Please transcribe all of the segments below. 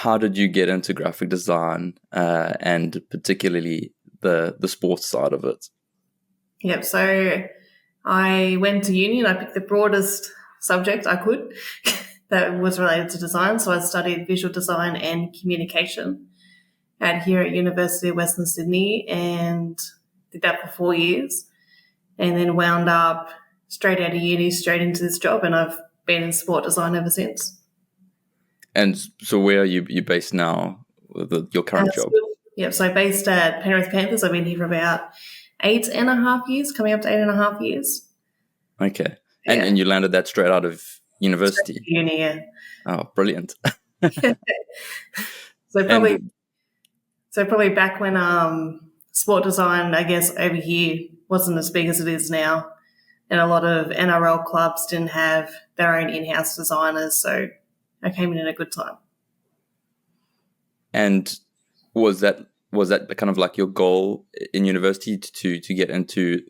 how did you get into graphic design, and particularly the sports side of it? Yep. So I went to uni and I picked the broadest subject I could that was related to design. So I studied visual design and communication here at University of Western Sydney and did that for 4 years, and then wound up straight out of uni, straight into this job, and I've been in sport design ever since. And so where are you based now with your current job? Yep, so based at Penrith Panthers. I've been here for about 8.5 years, coming up to 8.5 years. Okay. Yeah. And you landed that straight out of university? Straight uni, yeah. Oh, brilliant. So probably back when sport design, I guess, over here wasn't as big as it is now. And a lot of NRL clubs didn't have their own in-house designers, so I came in a good time. And was that kind of like your goal in university to get into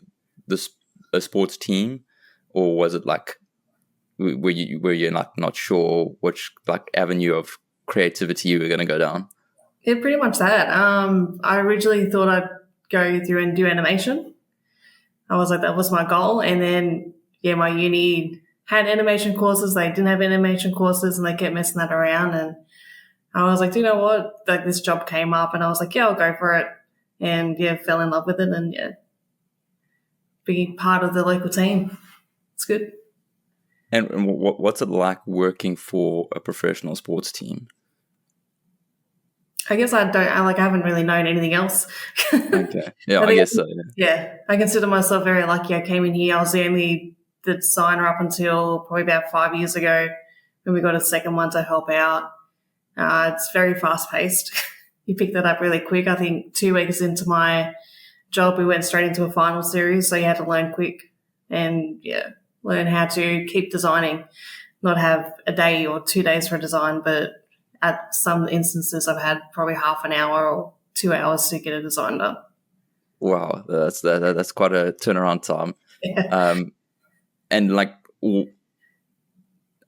a sports team, or was it like were you not sure which like avenue of creativity you were going to go down? Yeah, pretty much that. I originally thought I'd go through and do animation. I was like, that was my goal. And then, my uni had animation courses. They didn't have animation courses, and they kept messing that around. And I was like, do you know what? Like, this job came up, and I was like, yeah, I'll go for it. And fell in love with it, and be part of the local team. It's good. And what's it like working for a professional sports team? I guess I haven't really known anything else. Okay. Yeah, I guess so. Yeah, I consider myself very lucky. I came in here. I was the designer up until probably about 5 years ago when we got a second one to help out. It's very fast-paced. You pick that up really quick. I think 2 weeks into my job, we went straight into a final series, so you had to learn quick and, learn how to keep designing, not have a day or 2 days for a design, but at some instances, I've had probably half an hour or 2 hours to get a design done. Wow, that's quite a turnaround time. Yeah. And like,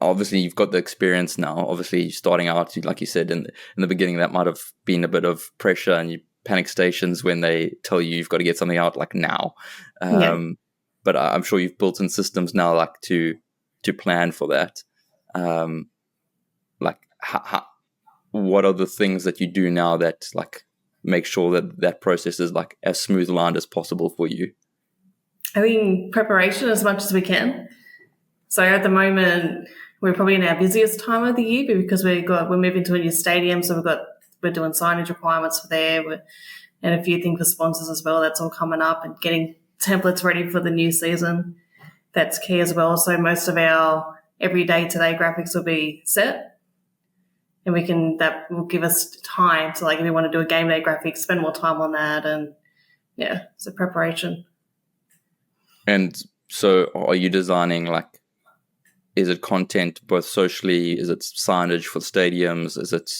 obviously, you've got the experience now. Obviously, starting out, like you said in the beginning, that might have been a bit of pressure, and you panic stations when they tell you you've got to get something out like now. But I'm sure you've built in systems now, like to plan for that. Like, what are the things that you do now that like make sure that process is like as smooth lined as possible for you? I think preparation as much as we can. So at the moment, we're probably in our busiest time of the year because we're moving to a new stadium, so we're doing signage requirements for there, and a few things for sponsors as well. That's all coming up, and getting templates ready for the new season. That's key as well. So most of our everyday today graphics will be set. And that will give us time to, like, if we want to do a game day graphic, spend more time on that. And it's a preparation. And so are you designing, like, is it content both socially? Is it signage for stadiums? Is it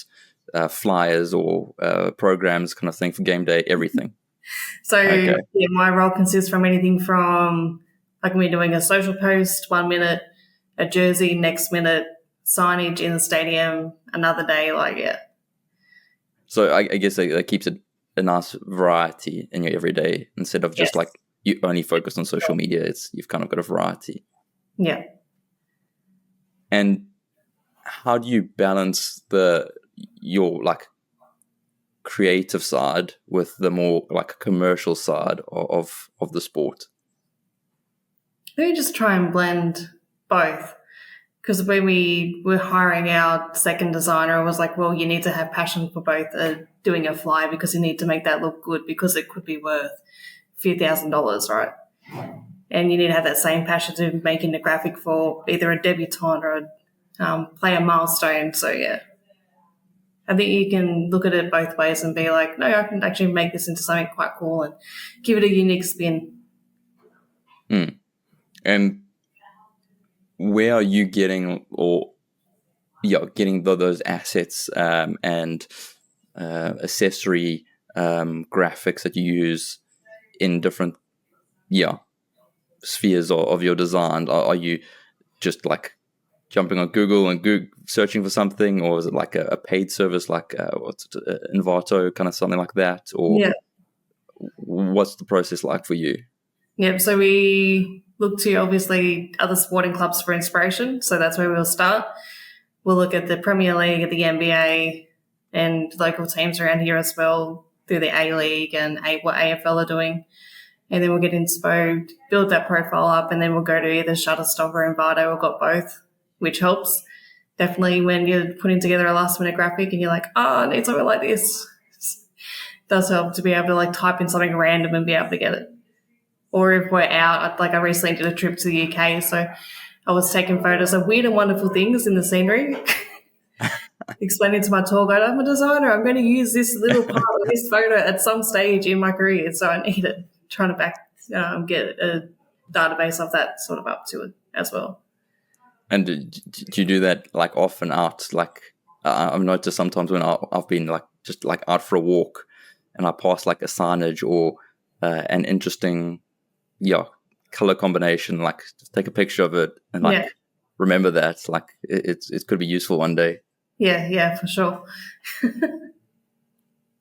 flyers or programs kind of thing for game day, everything? So my role consists from anything from, like, me doing a social post 1 minute, a jersey next minute, signage in the stadium another day, So I guess that keeps it a nice variety in your everyday instead of just like you only focus on social media. You've kind of got a variety. Yeah. And how do you balance your like creative side with the more like commercial side of the sport? We just try and blend both. Because when we were hiring our second designer, it was like, well, you need to have passion for both doing a fly, because you need to make that look good, because it could be worth a few $1,000s, right? And you need to have that same passion to making the graphic for either a debutante or a player milestone. So, I think you can look at it both ways and be like, no, I can actually make this into something quite cool and give it a unique spin. And where are you getting those assets and accessory graphics that you use in different spheres of your design? Are you just like jumping on Google and searching for something, or is it like a paid service like Envato, kind of something like that? Or what's the process like for you? Yeah, so we look to obviously other sporting clubs for inspiration. So that's where we'll start. We'll look at the Premier League, at the NBA, and local teams around here as well through the A-League and what AFL are doing. And then we'll get inspo, build that profile up, and then we'll go to either Shutterstock or Envato. We've got both, which helps. Definitely when you're putting together a last-minute graphic and you're like, I need something like this. It does help to be able to like type in something random and be able to get it. Or if we're out, like I recently did a trip to the UK, so I was taking photos of weird and wonderful things in the scenery, explaining to my tour guide, I'm a designer, I'm going to use this little part of this photo at some stage in my career, so I need it. Trying to get a database of that sort of up to it as well. And do you do that like often out? Like I've noticed sometimes when I've been like just like out for a walk and I pass like a signage or an interesting color combination, like just take a picture of it and like remember that like it could be useful one day. Yeah, for sure.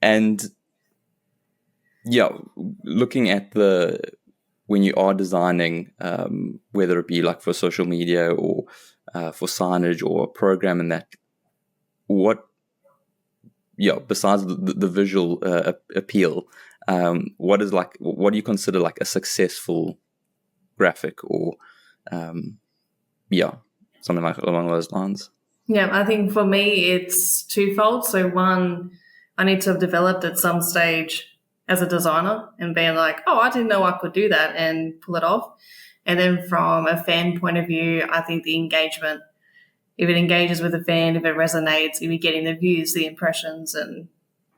And looking at when you are designing, whether it be like for social media or for signage or a program, and that, besides the visual appeal, what do you consider like a successful graphic or something like along those lines? Yeah, I think for me it's twofold. So one, I need to have developed at some stage as a designer and being like, I didn't know I could do that and pull it off. And then from a fan point of view, I think the engagement, if it engages with the fan, if it resonates, if you're getting the views, the impressions, and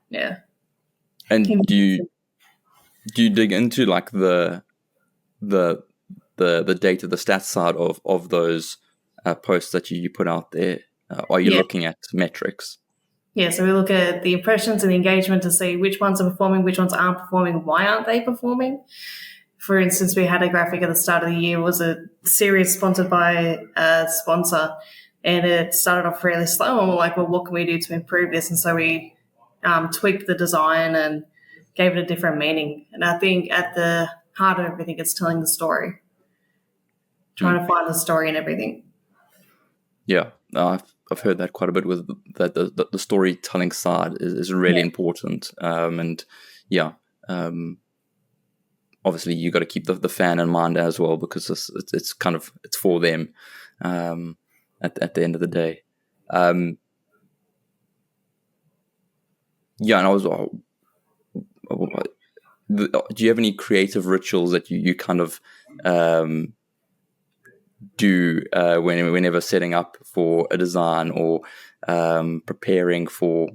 yeah. And do you dig into like the data, the stats side of those posts that you put out there? Are you looking at metrics? Yeah, so we look at the impressions and the engagement to see which ones are performing, which ones aren't performing, why aren't they performing. For instance, we had a graphic at the start of the year, it was a series sponsored by a sponsor, and it started off really slow, and we're like, well, what can we do to improve this? And so we tweaked the design and gave it a different meaning. And I think at the heart of everything, it's telling the story, trying to find the story in everything. Yeah, I've heard that quite a bit with that the storytelling side is really important. Obviously you got to keep the fan in mind as well, because it's for them at the end of the day. And I was do you have any creative rituals that you kind of do whenever setting up for a design or preparing for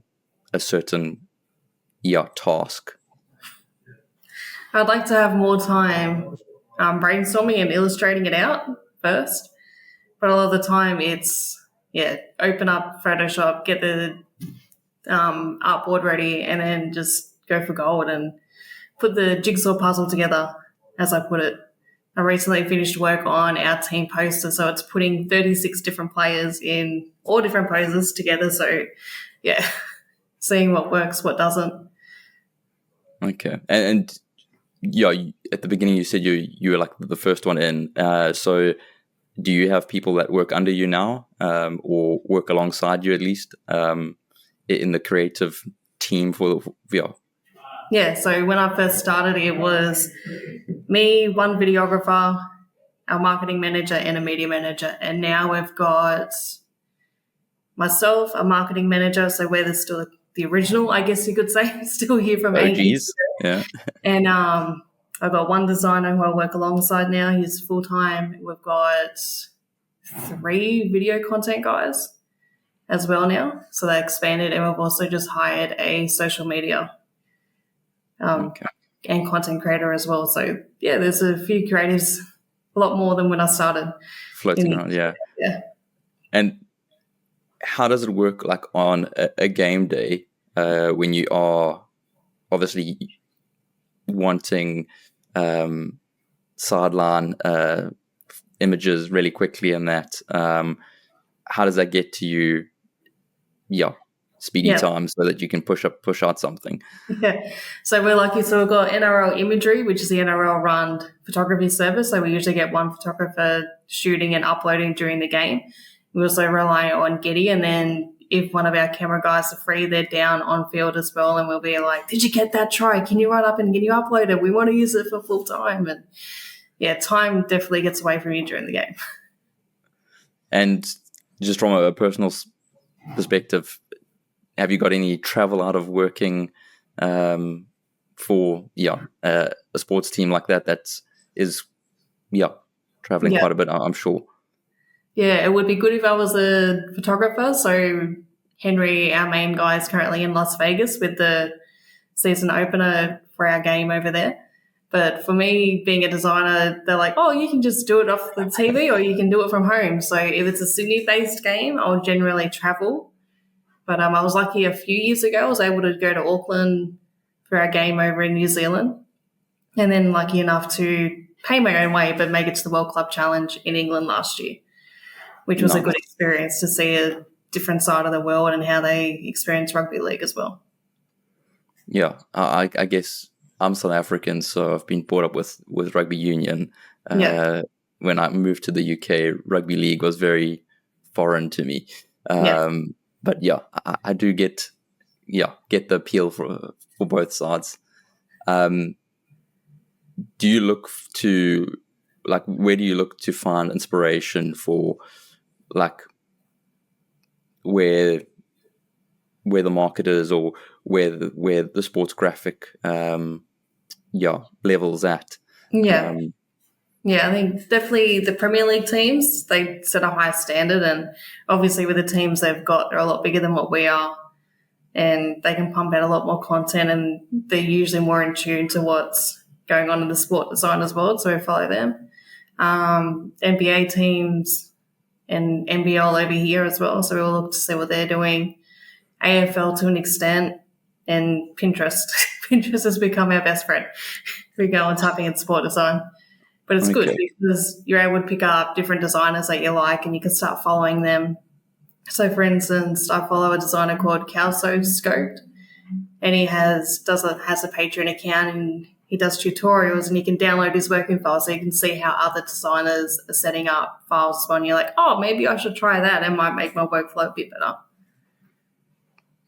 a certain task? I'd like to have more time brainstorming and illustrating it out first, but a lot of the time it's open up Photoshop, get the artboard ready, and then just go for gold and put the jigsaw puzzle together, as I put it. I recently finished work on our team poster, so it's putting 36 different players in all different poses together. So, seeing what works, what doesn't. Okay. And at the beginning you said you were like the first one in. So do you have people that work under you now, or work alongside you at least, in the creative team for VR? Yeah, so when I first started, it was me, one videographer, our marketing manager, and a media manager. And now we've got myself, a marketing manager, so we're still the original, I guess you could say, still here from OGs. Yeah. And I've got one designer who I work alongside now. He's full-time. We've got 3 video content guys as well now. So they expanded, and we've also just hired a social media and content creator as well. So, there's a few creatives, a lot more than when I started. Floating around, yeah. And how does it work like on a game day when you are obviously wanting sideline images really quickly and that? how does that get to you? Yeah, speedy time so that you can push out something. Yeah. So we're lucky. So we've got NRL Imagery, which is the NRL run photography service. So we usually get one photographer shooting and uploading during the game. We also rely on Getty, and then if one of our camera guys are free, they're down on field as well, and we'll be like, "Did you get that try? Can you run up and can you upload it? We want to use it for full time." And yeah, time definitely gets away from you during the game. And just from a personal perspective, have you got any travel out of working for a sports team like that is traveling quite a bit, I'm sure? Yeah, it would be good if I was a photographer. So Henry, our main guy, is currently in Las Vegas with the season opener for our game over there. But for me, being a designer, they're like, oh, you can just do it off the TV or you can do it from home. So if it's a Sydney-based game, I'll generally travel. But I was lucky a few years ago, I was able to go to Auckland for our game over in New Zealand. And then lucky enough to pay my own way, but make it to the World Club Challenge in England last year, which was a good experience to see a different side of the world and how they experience rugby league as well. Yeah, I guess I'm South African, so I've been brought up with rugby union. When I moved to the UK, rugby league was very foreign to me. But yeah, I do get the appeal for both sides. Do you look to, like, where do you look to find inspiration for, like, where the market is, or where the sports graphic levels at? I think definitely the Premier League teams, they set a high standard, and obviously with the teams they've got, they're a lot bigger than what we are, and they can pump out a lot more content, and they're usually more in tune to what's going on in the sport design as well, so we follow them. NBA teams and NBL over here as well, so we'll look to see what they're doing. AFL to an extent, and Pinterest. Pinterest has become our best friend. We go and typing in sport design. But it's good because you're able to pick up different designers that you like and you can start following them. So, for instance, I follow a designer called Calso Scoped, and he has a Patreon account, and he does tutorials, and you can download his working files so you can see how other designers are setting up files. And you're like, oh, maybe I should try that. It might make my workflow a bit better.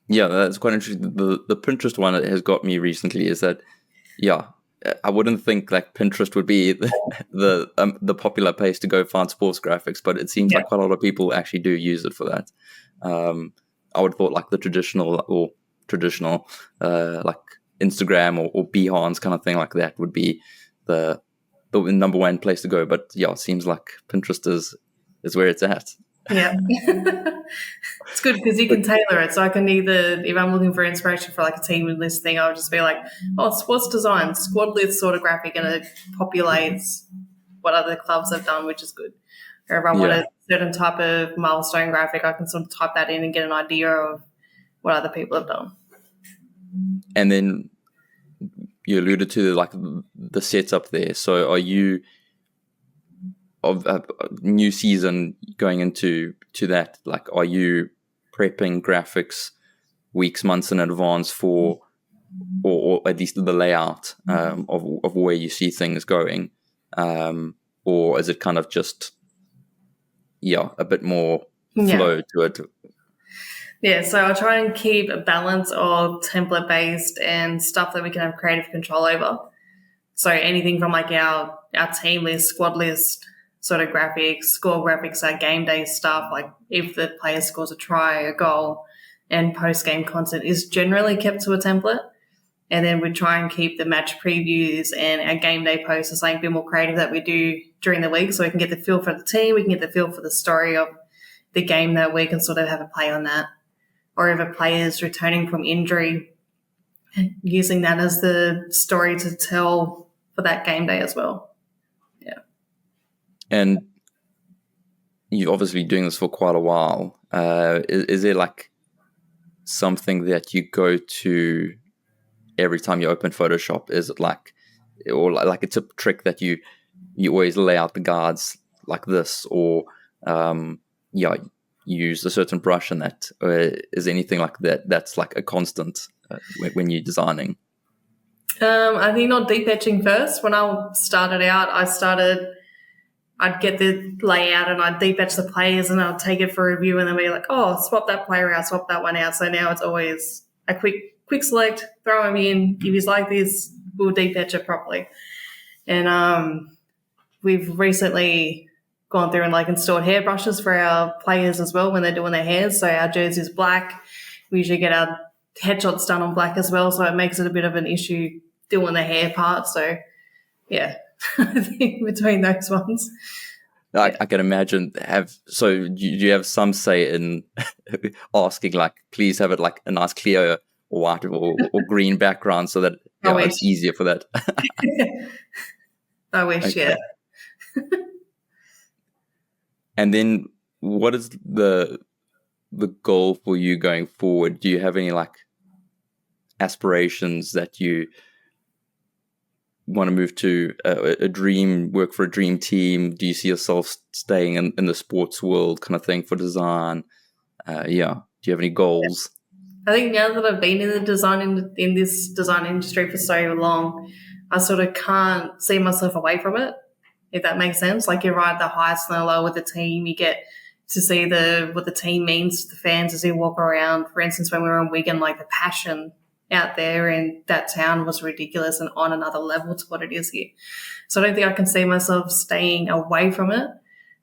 Yeah, that's quite interesting. The Pinterest one that has got me recently is that, I wouldn't think like Pinterest would be the popular place to go find sports graphics, but it seems like quite a lot of people actually do use it for that. I would have thought like the traditional like Instagram or Behance kind of thing like that would be the number one place to go. But it seems like Pinterest is where it's at. Yeah. It's good because you can tailor it. So I can either, if I'm looking for inspiration for like a team list thing, I'll just be like, oh, sports design, squad list sort of graphic, and it populates what other clubs have done, which is good. Or if I want a certain type of milestone graphic, I can sort of type that in and get an idea of what other people have done. And then you alluded to like the setup there. So are you, of a new season going into that, like, are you prepping graphics weeks, months in advance for, or at least the layout of where you see things going, or is it kind of just a bit more flow to it? Yeah, so I'll try and keep a balance of template based and stuff that we can have creative control over. So anything from like our team list, squad list sort of graphics, score graphics, our game day stuff, like if the player scores a try, a goal, and post-game content is generally kept to a template. And then we try and keep the match previews and our game day posts as something a bit more creative that we do during the week, so we can get the feel for the team, we can get the feel for the story of the game that week and sort of have a play on that. Or if a player is returning from injury, using that as the story to tell for that game day as well. And you're obviously doing this for quite a while. Is there like something that you go to every time you open Photoshop? Is it like, or like a tip trick that you always lay out the guards like this, or use a certain brush and that, or is anything like that that's like a constant when you're designing? I think not deep etching first. When I started out, I'd get the layout and I'd deep etch the players and I'd take it for review and then be like, oh, swap that player out, swap that one out. So now it's always a quick select, throw him in. If he's like this, we'll deep etch it properly. And we've recently gone through and like installed hairbrushes for our players as well when they're doing their hairs. So our jersey is black. We usually get our headshots done on black as well. So it makes it a bit of an issue doing the hair part. So yeah, I think between those ones. I can imagine. Do you have some say in asking, like, please have it like a nice clear or white or green background so that it's easier for that? I wish, okay. Yeah. And then what is the goal for you going forward? Do you have any like aspirations that you want to move to work for a dream team? Do you see yourself staying in the sports world kind of thing for design? Do you have any goals? I think now that I've been in this design industry for so long, I sort of can't see myself away from it, if that makes sense. Like you're right, the highs and the low with the team, you get to see what the team means to the fans as you walk around. For instance, when we were in Wigan, like the passion out there in that town was ridiculous and on another level to what it is here. So I don't think I can see myself staying away from it,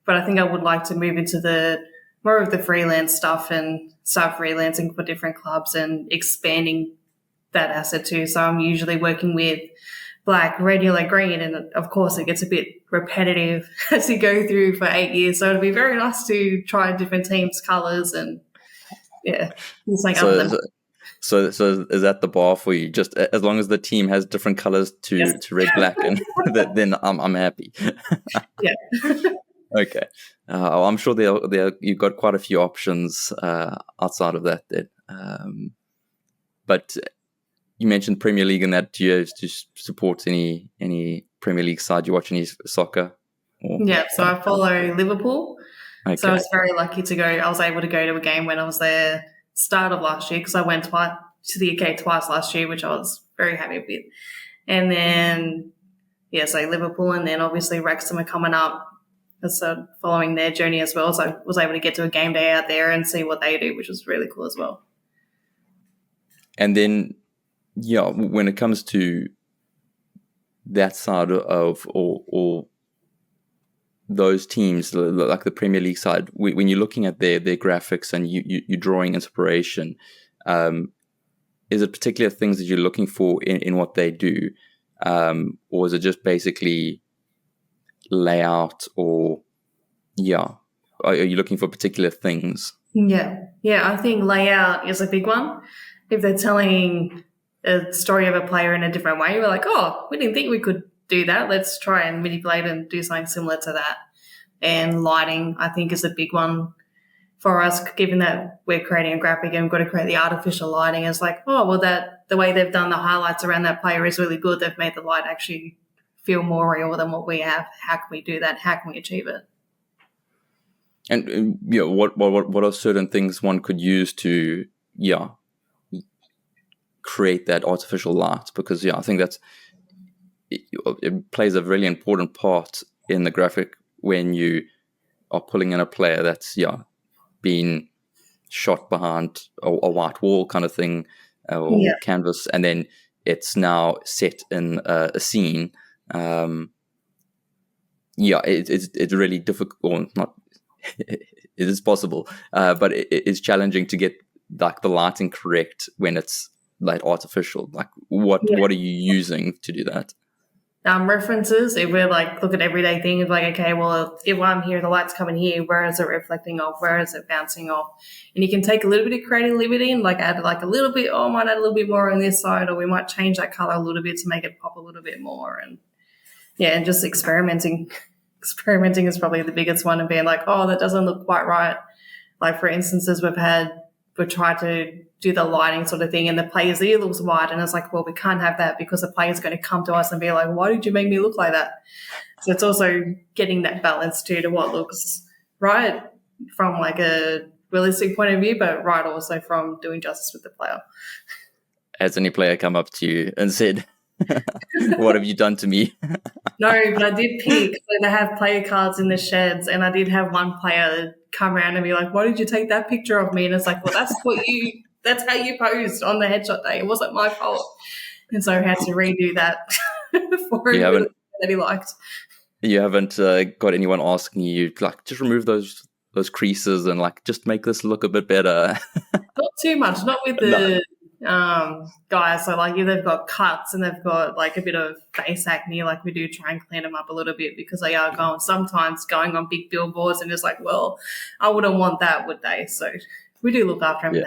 but I think I would like to move into more of the freelance stuff and start freelancing for different clubs and expanding that asset too. So I'm usually working with black, red, yellow, green, and of course it gets a bit repetitive as you go through for 8 years. So it'd be very nice to try different teams' colours and So is that the bar for you? Just as long as the team has different colors to red, black, and then I'm happy. Yeah. Okay. I'm sure you've got quite a few options outside of that. But you mentioned Premier League and that. Do you support any Premier League side? Do you watch any soccer? So I follow Liverpool. Okay. So I was very lucky I was able to go to a game when I was there start of last year because I went to the UK twice last year, which I was very happy with. And then, so Liverpool, and then obviously Wrexham are coming up. So following their journey as well. So I was able to get to a game day out there and see what they do, which was really cool as well. And then, when it comes to that side of or those teams, like the Premier League side, when you're looking at their graphics and you're drawing inspiration, is it particular things that you're looking for in what they do? Or is it just basically layout or, are you looking for particular things? Yeah, I think layout is a big one. If they're telling a story of a player in a different way, we're like, oh, we didn't think we could do that. Let's try and manipulate and do something similar to that. And lighting, I think, is a big one for us, given that we're creating a graphic and we've got to create the artificial lighting. It's like, oh, well, the way they've done the highlights around that player is really good. They've made the light actually feel more real than what we have. How can we do that? How can we achieve it? And what are certain things one could use to create that artificial light? Because I think it plays a really important part in the graphic when you are pulling in a player that's being shot behind a white wall kind of thing or canvas, and then it's now set in a scene. It's really difficult, or not. It is possible, but it's challenging to get like the lighting correct when it's like artificial. Like what are you using to do that? References. If we're like look at everyday things, like okay, well, if I'm here, the light's coming here. Where is it reflecting off? Where is it bouncing off? And you can take a little bit of creative liberty and like add like a little bit. Oh, I might add a little bit more on this side, or we might change that color a little bit to make it pop a little bit more. And and just experimenting. Experimenting is probably the biggest one, and being like, oh, that doesn't look quite right. Like for instances, we've tried to do the lighting sort of thing and the player's ear looks wide, and it's like, well, we can't have that because the player's going to come to us and be like, why did you make me look like that? So it's also getting that balance too to what looks right from like a realistic point of view, but right also from doing justice with the player. Has any player come up to you and said, what have you done to me? No, but I did pick. So they have player cards in the sheds, and I did have one player come around and be like, "Why did you take that picture of me?" And it's like, well, that's how you posed on the headshot day. It wasn't my fault. And so I had to redo that for him that he liked. You haven't got anyone asking you, like, just remove those creases and, like, just make this look a bit better? Not too much, not with the guys. So, like, if they've got cuts and they've got, like, a bit of face acne, like, we do try and clean them up a little bit because they are sometimes going on big billboards and it's like, well, I wouldn't want that, would they? So we do look after them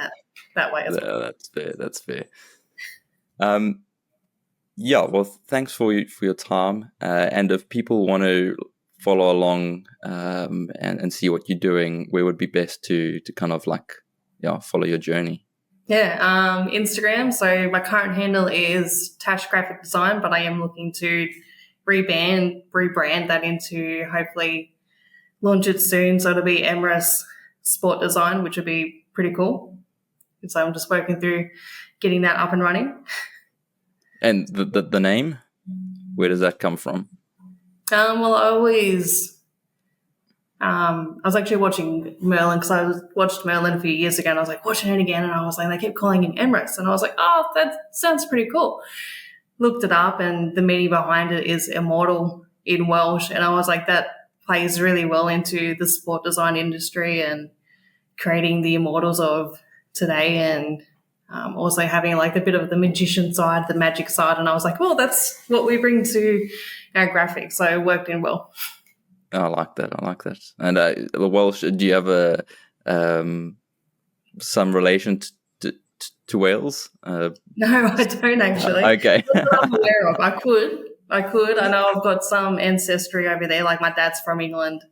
that way as well. That's fair. Well, thanks for your time. And if people want to follow along and see what you're doing, where would be best to kind of like follow your journey? Yeah, Instagram. So my current handle is Tash Graphic Design, but I am looking to rebrand that into, hopefully launch it soon. So it'll be Emrys Sport Design, which would be pretty cool. So I'm just working through getting that up and running. And the name, where does that come from? Well, I was actually watching Merlin because I watched Merlin a few years ago and I was like watching it again and I was like, they kept calling him Emrys and I was like, oh, that sounds pretty cool. Looked it up and the meaning behind it is immortal in Welsh and I was like, that plays really well into the sport design industry and creating the immortals of today and also having like a bit of the magician side, the magic side, and I was like, well, that's what we bring to our graphics, so it worked in well. I like that. And the Welsh, do you have some relation to Wales? No, I don't actually. Okay. That's what I'm aware of. I could. I know I've got some ancestry over there, like my dad's from England.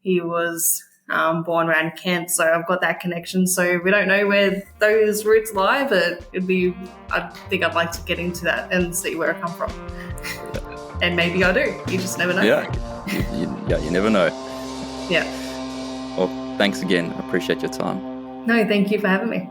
He was born around Kent, so I've got that connection. So we don't know where those roots lie, but I think I'd like to get into that and see where I come from. And maybe I do. You just never know. Yeah, you never know. Yeah. Well, thanks again. I appreciate your time. No, thank you for having me.